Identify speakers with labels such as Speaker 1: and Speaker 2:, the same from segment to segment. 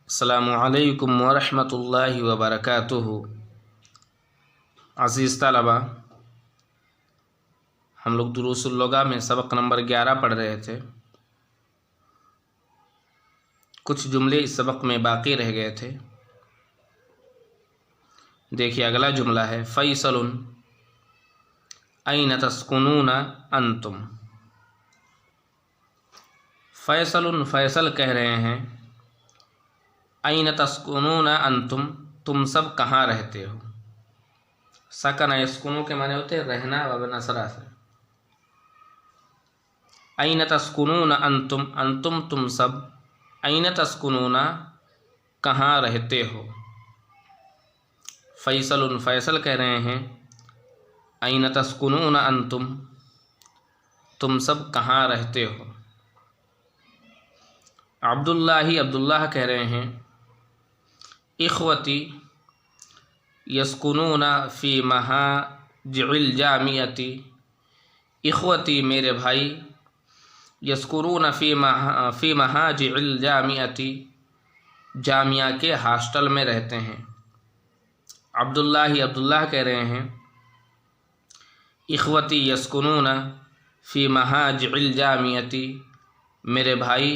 Speaker 1: السلام علیکم ورحمۃ اللہ وبرکاتہ۔ عزیز طلبہ، ہم لوگ دروس اللغہ میں سبق نمبر 11 پڑھ رہے تھے۔ کچھ جملے اس سبق میں باقی رہ گئے تھے۔ دیکھیے اگلا جملہ ہے فیصل این تسکنون انتم۔ فیصل کہہ رہے ہیں این تسکنون انتم، تم سب کہاں رہتے ہو۔ سکن یسکنو کے معنی ہوتے ہیں رہنا وبنصرہ سے۔ این تسکنون انتم، انتم تم سب، این تسکنون کہاں رہتے ہو۔ فیصل کہہ رہے ہیں این تسکنون انتم، تم سب کہاں رہتے ہو۔ عبداللہ کہہ رہے ہیں اخوتی یسکنون فی مہاجع الجامعۃ، اخوتی میرے بھائی، یسکنون فی مہاجع الجامعۃ، جامعہ کے ہاسٹل میں رہتے ہیں۔ عبداللہ کہہ رہے ہیں اخوتی یسکنون فی مہاجع الجامعۃ، میرے بھائی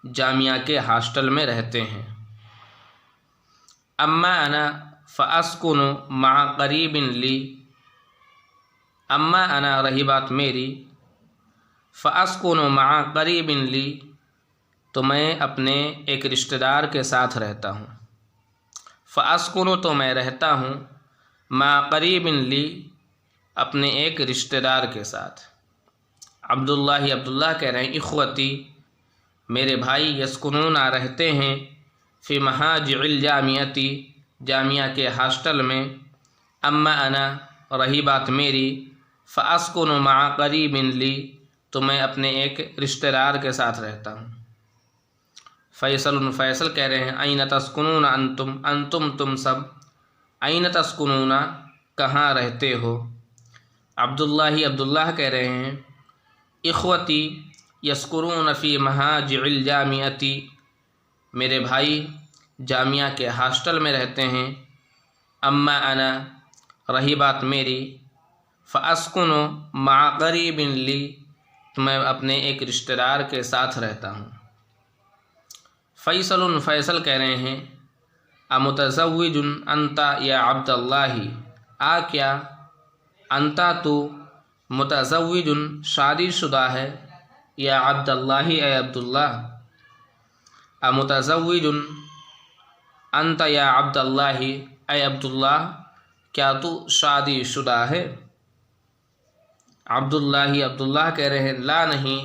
Speaker 1: جامعہ کے ہاسٹل میں رہتے ہیں۔ اما انا فاسکن مع قریب لی، اما انا رہی بات میری، فاسکن مع قریب لی، تو میں اپنے ایک رشتہ دار کے ساتھ رہتا ہوں۔ فاسکن تو میں رہتا ہوں، مع قریب لی اپنے ایک رشتہ دار کے ساتھ۔ عبداللہ کہہ رہے ہیں اخوتی میرے بھائی، یسکنون رہتے ہیں، فی مہاجع الجامعۃ جامعہ کے ہاسٹل میں، اما انا رہی بات میری، فاسکن مع قریب لی تو میں اپنے ایک رشتہ دار کے ساتھ رہتا ہوں۔ فیصل کہہ رہے ہیں این تسکنون انتم، انتم تم سب، این تسکنون کہاں رہتے ہو۔ عبداللہ کہہ رہے ہیں اخوتی یسکنون فی مہاجع الجامعۃ، میرے بھائی جامعہ کے ہاسٹل میں رہتے ہیں، اما انا رہی بات میری، فاسکن مع قریب لی تو میں اپنے ایک رشتہ دار کے ساتھ رہتا ہوں۔ فیصل کہہ رہے ہیں امتزوج انت یا عبداللہ، کیا انتا تو متزوج شادی شدہ ہے، یا عبداللہ اے عبداللہ، امتزوج انت یا عبداللہ، اے عبداللہ کیا تو شادی شدہ ہے۔ عبداللہ کہہ رہے ہیں لا نہیں،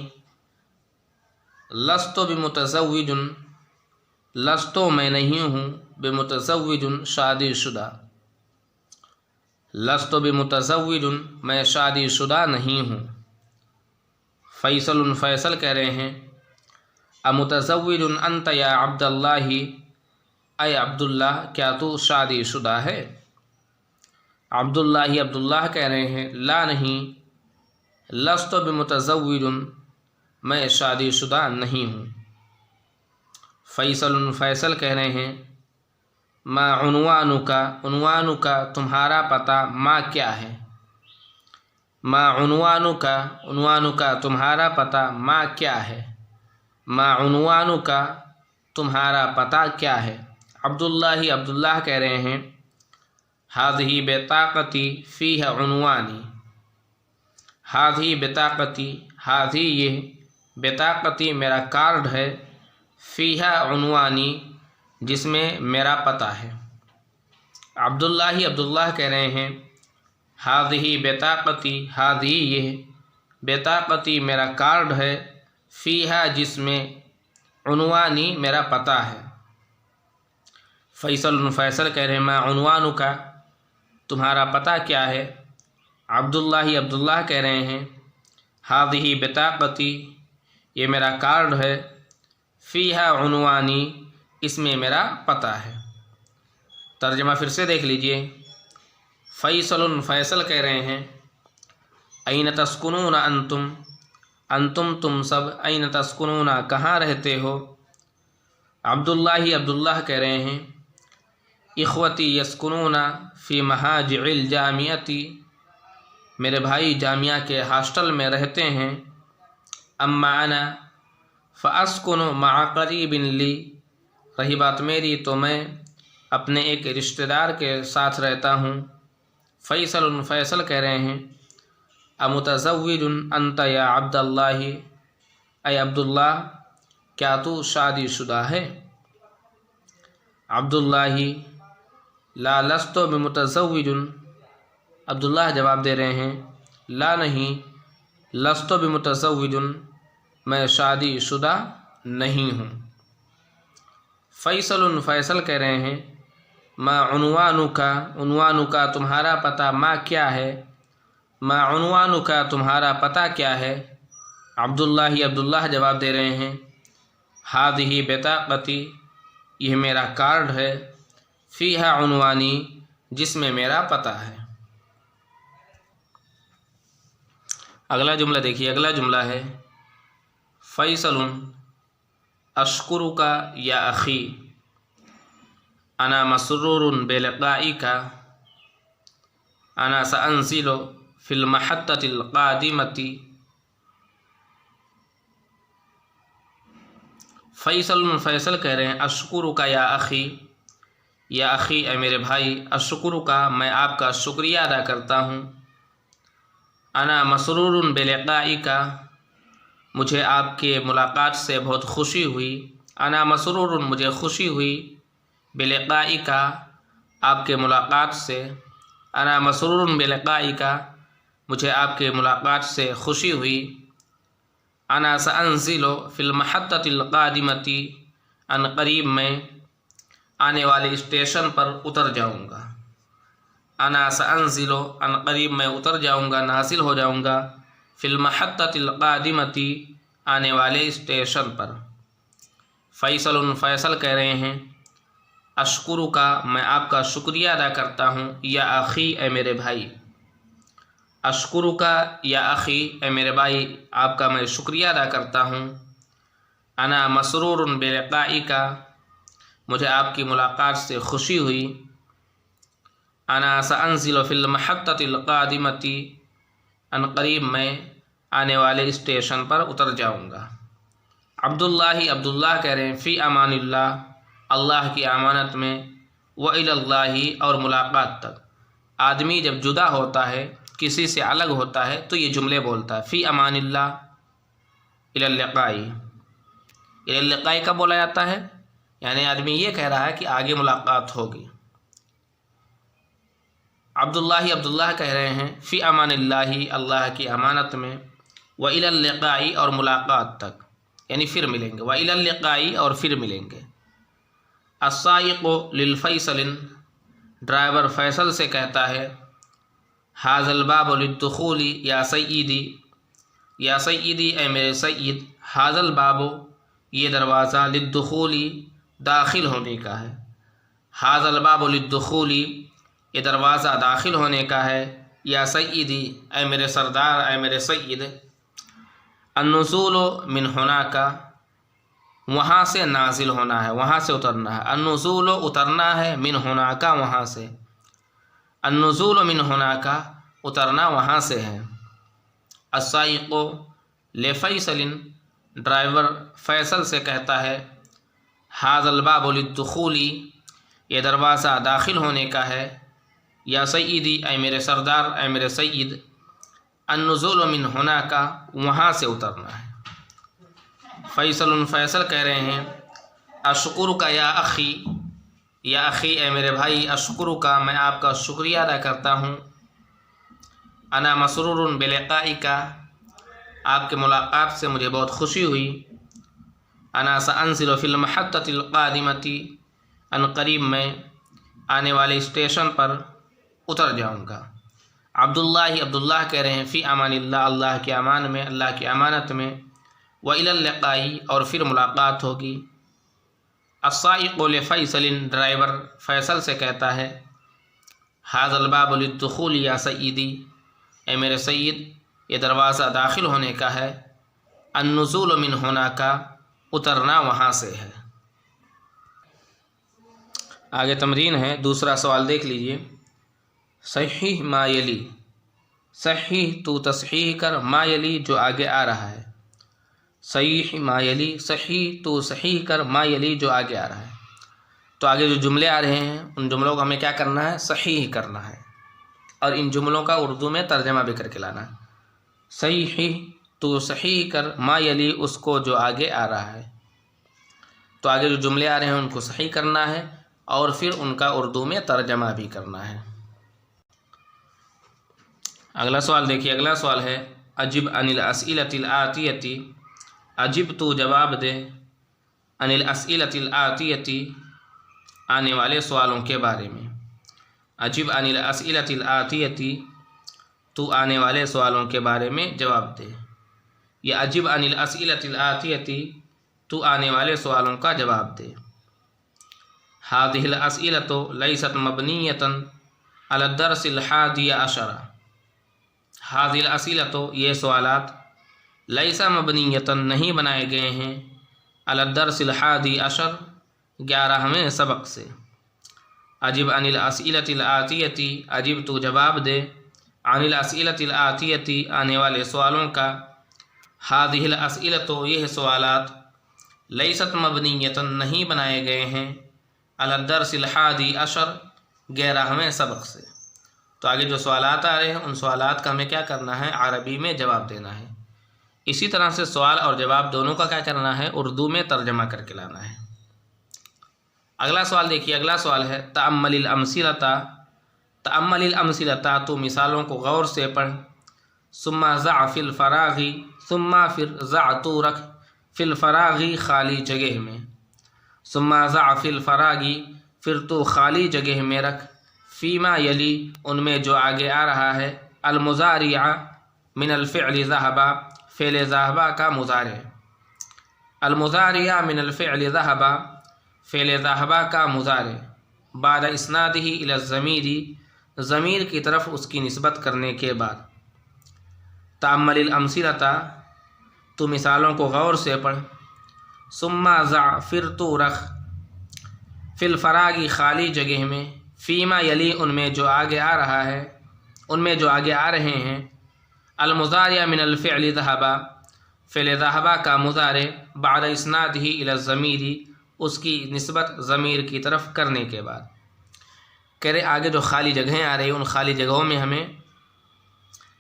Speaker 1: لست بمتزوج، لستو میں نہیں ہوں، بمتزوج شادی شدہ، لست بمتزوج میں شادی شدہ نہیں ہوں۔ فیصل کہہ رہے ہیں امتزوج انت یا عبداللہ، اے عبداللہ کیا تو شادی شدہ ہے۔ عبداللہ کہہ رہے ہیں لا نہیں، لست بمتزوج میں شادی شدہ نہیں ہوں۔ فیصل کہہ رہے ہیں ما عنوانک تمہارا پتہ، ما کیا ہے، ما عنوانک تمہارا پتہ، ما کیا ہے، ما عنوانک تمہارا پتہ کیا ہے۔ عبداللہ کہہ رہے ہیں ہذہ بطاقتی فیہ عنوانی، ہذہ بطاقتی، ہذہ یہ، بطاقتی میرا کارڈ ہے، فیہ عنوانی جس میں میرا پتہ ہے۔ عبداللہ کہہ رہے ہیں ہذہ بطاقتی، ہذہ یہ، بطاقتی میرا کارڈ ہے، فیہ جس میں، عنوانی میرا پتہ ہے۔ فیصل کہہ رہے ہیں ما عنوانک تمہارا پتہ کیا ہے۔ عبداللہ کہہ رہے ہیں ہذہ بطاقتی، یہ میرا کارڈ ہے، فیہ عنوانی اس میں میرا پتہ ہے۔ ترجمہ پھر سے دیکھ لیجئے۔ فیصل کہہ رہے ہیں این تسکنون انتم، انتم تم سب، این تسکنون کہاں رہتے ہو۔ عبداللہ کہہ رہے ہیں اخوتی یسکنون فی مہاجع الجامعتی، میرے بھائی جامعہ کے ہاسٹل میں رہتے ہیں. اما انا فاسکن مع قریب لی، رہی بات میری تو میں اپنے ایک رشتہ دار کے ساتھ رہتا ہوں. فیصل کہہ رہے ہیں امتزوج انت یا عبداللہ، اے عبداللہ کیا تو شادی شدہ ہے؟ عبداللہ لا لست بمتزوج، عبداللہ جواب دے رہے ہیں لا نہیں، لست بمتزوج میں شادی شدہ نہیں ہوں. فیصل کہہ رہے ہیں ما عنوانک تمہارا پتہ، ما کیا ہے، ما عنوانک تمہارا پتہ کیا ہے؟ عبداللہ جواب دے رہے ہیں ہذہ بطاقتی، یہ میرا کارڈ ہے، فیہا عنوانی، جس میں میرا پتہ ہے. اگلا جملہ دیکھیے، اگلا جملہ ہے فیصل اشکرک یا اخی، انا مسرور بلقائک، انا سانزل فی المحطۃ القادمۃ. فیصل کہہ رہے ہیں اشکرک یا اخی، یا اخی اے میرے بھائی، اشکرک میں آپ کا شکریہ ادا کرتا ہوں. انا مسرور بلقائک، مجھے آپ کے ملاقات سے بہت خوشی ہوئی. انا مسرور، مجھے خوشی ہوئی، بلقائک آپ کے ملاقات سے. انا مسرور بلقائک، مجھے آپ کے ملاقات سے خوشی ہوئی. انا سانزل فی المحطۃ القادمۃ، ان قریب میں آنے والے اسٹیشن پر اتر جاؤں گا. انا سانزل، ان قریب میں اتر جاؤں گا، نازل ہو جاؤں گا، فی المحطۃ القادمۃ، آنے والے اسٹیشن پر. فیصل کہہ رہے ہیں اشکرک، میں آپ کا شکریہ ادا کرتا ہوں، یا اخی اے میرے بھائی. اشکرک یا اخی اے میرے بھائی، آپ کا میں شکریہ ادا کرتا ہوں. انا مسرور بلقائک، مجھے آپ کی ملاقات سے خوشی ہوئی. انا سانزل فی المحطۃ القادمۃ، ان قریب میں آنے والے اسٹیشن پر اتر جاؤں گا. عبداللہ کہہ رہے ہیں فی امان اللہ، اللہ کی امانت میں، وإلی اللہ، اور ملاقات تک. آدمی جب جدا ہوتا ہے، کسی سے الگ ہوتا ہے، تو یہ جملے بولتا ہے فی امان اللہ، الی اللقاء. الی اللقاء کب بولا جاتا ہے؟ یعنی آدمی یہ کہہ رہا ہے کہ آگے ملاقات ہوگی. عبداللہ کہہ رہے ہیں فی امان اللہ، اللہ کی امانت میں، وإلی اللقاء، اور ملاقات تک، یعنی پھر ملیں گے. وإلی اللقاء، اور پھر ملیں گے. السائق للفیصل، ڈرائیور فیصل سے کہتا ہے ھذا الباب للدخول یا سیدی، یا سیدی اے میرے سید. ھذا الباب، یہ دروازہ، للدخول، داخل ہونے کا ہے. ھذا الباب للدخول، یہ دروازہ داخل ہونے کا ہے. یا سیدی، اے میرے سردار، اے میرے سید. النزول من ہناک، وہاں سے نازل ہونا ہے، وہاں سے اترنا ہے. النزول، اترنا ہے، من ہناک، وہاں سے. النزول من ہناک، اترنا وہاں سے ہے. السائق لفیصل، ڈرائیور فیصل سے کہتا ہے ھذا الباب للدخول، یہ دروازہ داخل ہونے کا ہے. یا سیدی، اے میرے سردار، اے میرے سید. النزول من ہناک، وہاں سے اترنا ہے. فیصل کہہ رہے ہیں اشکرک یا اخی، یا اخی اے میرے بھائی. اشکرک، میں آپ کا شکریہ ادا کرتا ہوں. انا مسرور بلقائک، آپ کے ملاقات سے مجھے بہت خوشی ہوئی. انا سانزل فی المحطۃ القادمۃ، ان قریب میں آنے والے اسٹیشن پر اتر جاؤں گا. عبداللہ کہہ رہے ہیں فی امان اللہ، اللہ کے امان میں، اللہ کی امانت میں، وإلی اللقاء، اور پھر ملاقات ہوگی. السائق لفیصل، ڈرائیور فیصل سے کہتا ہے ھذا الباب للدخول یا سیدی، اے میرے سید، یہ دروازہ داخل ہونے کا ہے. النزول من ہناک، اترنا وہاں سے ہے. آگے تمرین ہے، دوسرا سوال دیکھ لیجئے۔ صحیح ما یلی، صحیح تو تصحیح کر ما یلی جو آگے آ رہا ہے، صحیح ما یلی، صحیح تو صحیح کر ما یلی جو آگے آ رہا ہے۔ تو آگے جو جملے آ رہے ہیں ان جملوں کو ہمیں کیا کرنا ہے؟ صحیح کرنا ہے، اور ان جملوں کا اردو میں ترجمہ بھی کر کے لانا ہے۔ صحیح تو صحیح کر ما یلی، اس کو جو آگے آ رہا ہے۔ تو آگے جو جملے آ رہے ہیں ان کو صحیح کرنا ہے اور پھر ان کا اردو میں ترجمہ بھی کرنا ہے۔ اگلا سوال دیکھیے، اگلا سوال ہے اجب عن الاسئلۃ الآتیۃ، اجب تو جواب دے، عن الاسئلۃ الآتیۃ آنے والے سوالوں کے بارے میں۔ اجب عن الاسئلۃ الآتیۃ، تو آنے والے سوالوں کے بارے میں جواب دے، یا اجب عن الاسئلۃ الآتیۃ، تو آنے والے سوالوں کا جواب دے۔ هذه الاسئلۃ لیست مبنیۃ علی الدرس الحادی عشر، هذه الاسئلۃ، یہ سوالات، لیس مبنیۃ، نہیں بنائے گئے ہیں، علی الدرس الحادی عشر، 11ویں سبق سے۔ اجب عن الاسئلۃ الآتیۃ، اجب تو جواب دے، عن الاسئلۃ الآتیۃ، آنے والے سوالوں کا، هذه الاسئلۃ، یہ سوالات، لیست مبنیۃ، نہیں بنائے گئے ہیں، علی الدرس الحادی عشر، 11ویں سبق سے۔ تو آگے جو سوالات آ رہے ہیں ان سوالات کا ہمیں کیا کرنا ہے؟ عربی میں جواب دینا ہے۔ اسی طرح سے سوال اور جواب دونوں کا کیا کرنا ہے؟ اردو میں ترجمہ کر کے لانا ہے۔ اگلا سوال دیکھیے، اگلا سوال ہے تأمل الامثلۃ، تأمل الامثلۃ، تو مثالوں کو غور سے پڑھ، ثم ضع فی الفراغ، ثم پھر ضع تو رکھ، فی الفراغ خالی جگہ میں، ثم ضع فی الفراغ، پھر تو خالی جگہ میں رکھ، فیما یلی، ان میں جو آگے آ رہا ہے، المضارع من الفعل ذهب، فعل ذهب کا مضارع، المضارع من الفعل ذهب، فعل ذهب کا مضارع، بعد اسنادہ الی الضمیر، ضمیر کی طرف اس کی نسبت کرنے کے بعد۔ تأمل الامثلۃ، تو مثالوں کو غور سے پڑھ، ثم ضع، پھر تو رکھ، فی الفراغ، خالی جگہ میں، فیما یلی، ان میں جو آگے آ رہا ہے، ان میں جو آگے آ رہے ہیں، المضارع من الفعل ذهب، فعل ذهب کا مضارع، بعد اسنادہ الی الضمیر، اس کی نسبت ضمیر کی طرف کرنے کے بعد۔ کہہ رہے آگے جو خالی جگہیں آ رہی ہیں ان خالی جگہوں میں ہمیں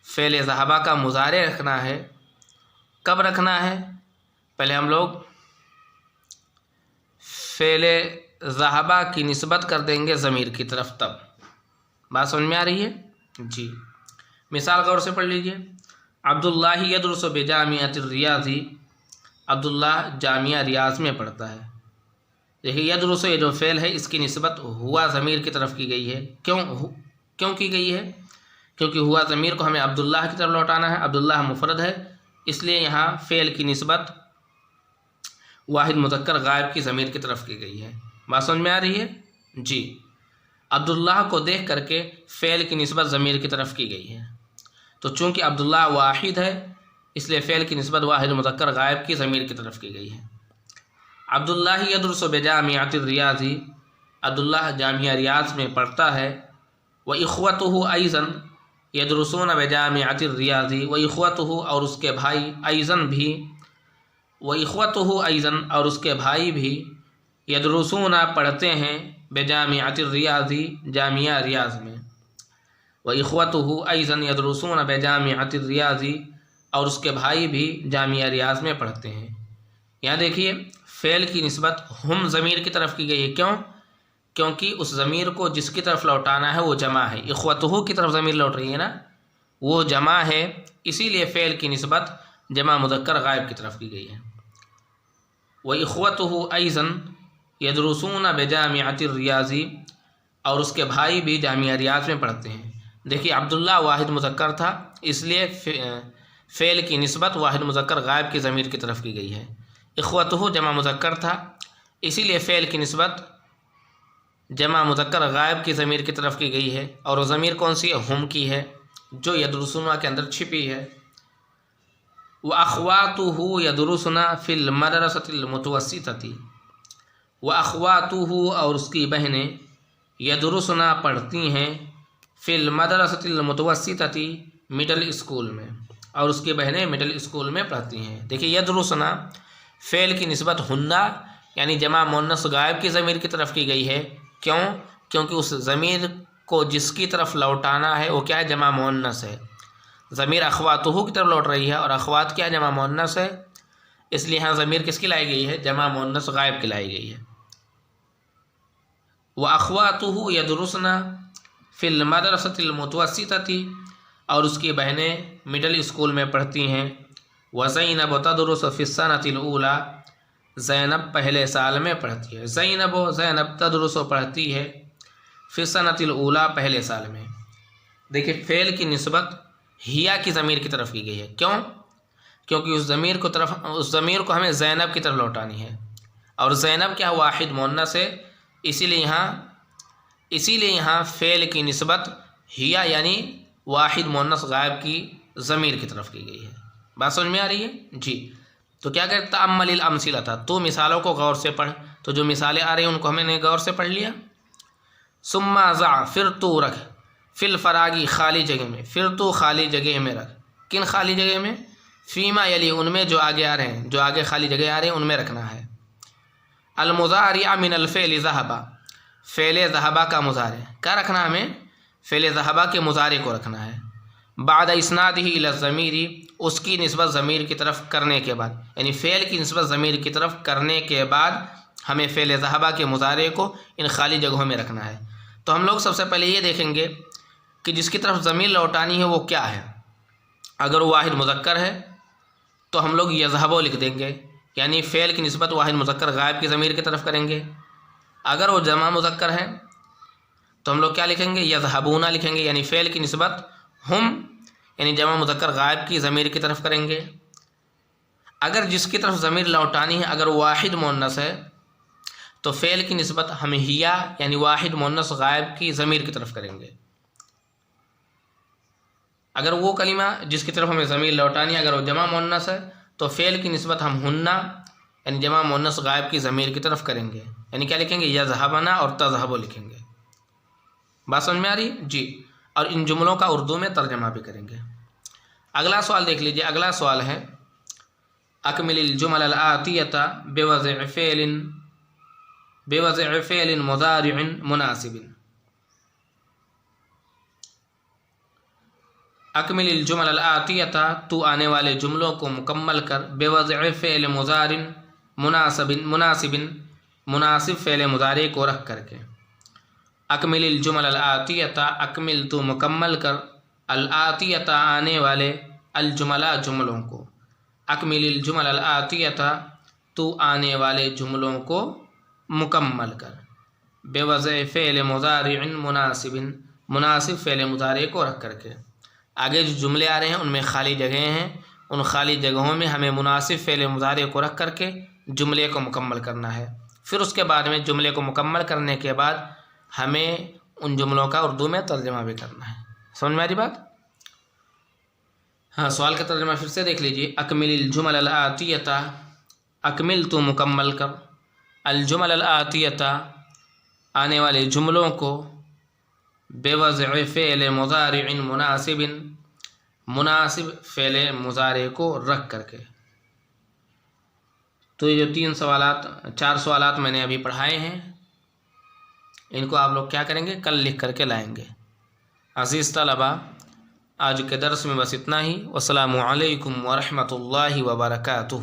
Speaker 1: فعل ذهب کا مضارع رکھنا ہے۔ کب رکھنا ہے؟ پہلے ہم لوگ فعل ذهب کی نسبت کر دیں گے ضمیر کی طرف، تب بات سمجھ میں آ رہی ہے؟ جی، مثال غور سے پڑھ لیجئے۔ عبداللہ یدرس بجامعۃ الریاض، عبداللہ جامعہ ریاض میں پڑھتا ہے۔ دیکھیے یدرس، یہ جو فعل ہے اس کی نسبت ہوا ضمیر کی طرف کی گئی ہے۔ کیوں کی گئی ہے؟ کیونکہ ہوا ضمیر کو ہمیں عبداللہ کی طرف لوٹانا ہے، عبداللہ مفرد ہے، اس لیے یہاں فعل کی نسبت واحد مذکر غائب کی ضمیر کی طرف کی گئی ہے۔ بات سمجھ میں آ رہی ہے؟ جی، عبداللہ کو دیکھ کر کے فعل کی نسبت ضمیر کی طرف کی گئی ہے، تو چونکہ عبداللہ واحد ہے اس لیے فعل کی نسبت واحد مذکر غائب کی ضمیر کی طرف کی گئی ہے۔ عبداللہ یدرس بجامعۃ الریاض، عبداللہ جامعہ ریاض میں پڑھتا ہے، وإخوته أيضا يدرسون بجامعۃ الریاض، وإخوته، اور اس کے بھائی، أيضا بھی، وإخوته أيضا، اور اس کے بھائی بھی، يدرسون، پڑھتے ہیں، بجامعۃ الریاض، جامعہ ریاض میں، وإخوته أيضا يدرسون بجامعۃ الریاض، اور اس کے بھائی بھی جامعہ ریاض میں پڑھتے ہیں۔ یہاں دیکھیے فعل کی نسبت ہم ضمیر کی طرف کی گئی ہے۔ کیوں؟ کیونکہ اس ضمیر کو جس کی طرف لوٹانا ہے وہ جمع ہے، اخوتہ کی طرف ضمیر لوٹ رہی ہے نا، وہ جمع ہے، اسی لیے فعل کی نسبت جمع مذکر غائب کی طرف کی گئی ہے۔ وإخوته أيضا يدرسون بجامعۃ الریاض، اور اس کے بھائی بھی جامعہ ریاض میں پڑھتے ہیں۔ دیکھیے عبداللہ واحد مذکر تھا اس لیے فعل کی نسبت واحد مذکر غائب کی ضمیر کی طرف کی گئی ہے۔ اخوتہ جمع مذکر تھا اسی لیے فعل کی نسبت جمع مذکر غائب کی ضمیر کی طرف کی گئی ہے، اور وہ ضمیر کون سی ہے؟ ہم کی ہے، جو یدرسون کے اندر چھپی ہے۔ وأخواتہ یدرسن فی المدرسۃ المتوسطۃ، وأخواتہ اور اس کی بہنیں یدرسنا پڑھتی ہیں فی المدرسۃ المتوسطۃ مڈل اسکول میں، اور اس کی بہنیں مڈل اسکول میں پڑھتی ہیں۔ دیکھیے یدرسنا فعل کی نسبت ہنہ یعنی جمع مؤنث غائب کی ضمیر کی طرف کی گئی ہے۔ کیوں؟ کیونکہ اس ضمیر کو جس کی طرف لوٹانا ہے وہ کیا ہے؟ جمع مؤنث ہے۔ ضمیر اخواتہ کی طرف لوٹ رہی ہے، اور اخوات کیا ہے؟ جمع مؤنث ہے، اس لیے یہاں ضمیر کس کی لائی گئی ہے؟ جمع مؤنث غائب کی لائی گئی ہے۔ وَأَخْوَاتُهُ يَدْرُسْنَ فِي الْمَدْرَسَةِ الْمُتَوَسِّطَةِ اور اس کی بہنیں مڈل اسکول میں پڑھتی ہیں۔ وَزَيْنَبُ تَدْرُسُ فِي السَّنَةِ الْأُولَى زینب پہلے سال میں پڑھتی ہے۔ زینب تدرس پڑھتی ہے فی السنۃ الاولی پہلے سال میں۔ دیکھیے فعل کی نسبت ہیا کی ضمیر کی طرف کی گئی ہے۔ کیوں؟ کیونکہ اس ضمیر کو ہمیں زینب کی طرف لوٹانی ہے، اور زینب کیا واحد مؤنث ہے، اسی لیے یہاں فعل کی نسبت ہیا یعنی واحد مؤنث غائب کی ضمیر کی طرف کی گئی ہے۔ بات سمجھ میں آ رہی ہے؟ جی تو کیا کہتے تأمل الامثلہ تھا، تو مثالوں کو غور سے پڑھ۔ تو جو مثالیں آ رہی ہیں ان کو ہمیں نے غور سے پڑھ لیا۔ ثم ضع پھر تو رکھ فی الفراغی خالی جگہ میں، پھر تو خالی جگہ میں رکھ۔ کن خالی جگہ میں؟ فیما یلی ان میں جو آگے آ رہے ہیں، جو آگے خالی جگہ آ رہے ہیں ان میں رکھنا ہے۔ المضارع من الفعل ذهب فعل ذهب کا مضارع کیا رکھنا ہے ہمیں؟ فعل ذهب کے مضارع کو رکھنا ہے۔ بعد اسنادہ الی الضمیر اس کی نسبت ضمیر کی طرف کرنے کے بعد، یعنی فعل کی نسبت ضمیر کی طرف کرنے کے بعد ہمیں فعل ذهب کے مضارع کو ان خالی جگہوں میں رکھنا ہے۔ تو ہم لوگ سب سے پہلے یہ دیکھیں گے کہ جس کی طرف ضمیر لوٹانی ہے وہ کیا ہے۔ اگر وہ واحد مذکر ہے تو ہم لوگ یذهب لکھ دیں گے، یعنی فعل کی نسبت واحد مذکر غائب کی ضمیر کی طرف کریں گے۔ اگر وہ جمع مذکر ہے تو ہم لوگ کیا لکھیں گے؟ یذهبون لکھیں گے، یعنی فعل کی نسبت ہم یعنی جمع مذکر غائب کی ضمیر کی طرف کریں گے۔ اگر جس کی طرف ضمیر لوٹانی ہے اگر واحد مؤنث ہے تو فعل کی نسبت ہم ہیا یعنی واحد مؤنث غائب کی ضمیر کی طرف کریں گے۔ اگر وہ کلمہ جس کی طرف ہمیں ضمیر لوٹانی ہے اگر وہ جمع مؤنث ہے تو فعل کی نسبت ہم ہنہ یعنی جمع مؤنث غائب کی ضمیر کی طرف کریں گے، یعنی کیا لکھیں گے؟ یذهبنا اور تذهب لکھیں گے۔ بات سمجھ میں آ رہی؟ جی اور ان جملوں کا اردو میں ترجمہ بھی کریں گے۔ اگلا سوال دیکھ لیجئے، اگلا سوال ہے اکمل الجمل الآتیہ بوضع فعل مضارع مناسب۔ اکمل الجمل الآتیہ تو آنے والے جملوں کو مکمل کر بوضع فعل مضارع مناسب فعل مضارع کو رکھ کر کے۔ اکمل الجمل الآتیہ اکمل تو مکمل کر الآتیہ آنے والے الجملہ جملوں کو۔ اکمل الجمل الآتیہ تو آنے والے جملوں کو مکمل کر بوضع فعل مضارع مناسب فعل مضارع کو رکھ کر کے۔ آگے جو جملے آ رہے ہیں ان میں خالی جگہیں ہیں، ان خالی جگہوں میں ہمیں مناسب فعل مضارع کو رکھ کر کے جملے کو مکمل کرنا ہے۔ پھر اس کے بعد میں جملے کو مکمل کرنے کے بعد ہمیں ان جملوں کا اردو میں ترجمہ بھی کرنا ہے۔ سمجھ میں آ رہی بات؟ ہاں سوال کا ترجمہ پھر سے دیکھ لیجیے۔ اکمل الجمل الآتیہ اکمل تو مکمل کر الجمل الآتیہ آنے والے جملوں کو بوضع فعل مضارع مناسب فعل مضارع کو رکھ کر کے۔ تو یہ جو چار سوالات میں نے ابھی پڑھائے ہیں ان کو آپ لوگ کیا کریں گے؟ کل لکھ کر کے لائیں گے۔ عزیز طلبہ آج کے درس میں بس اتنا ہی۔ والسلام علیکم ورحمۃ اللہ وبرکاتہ۔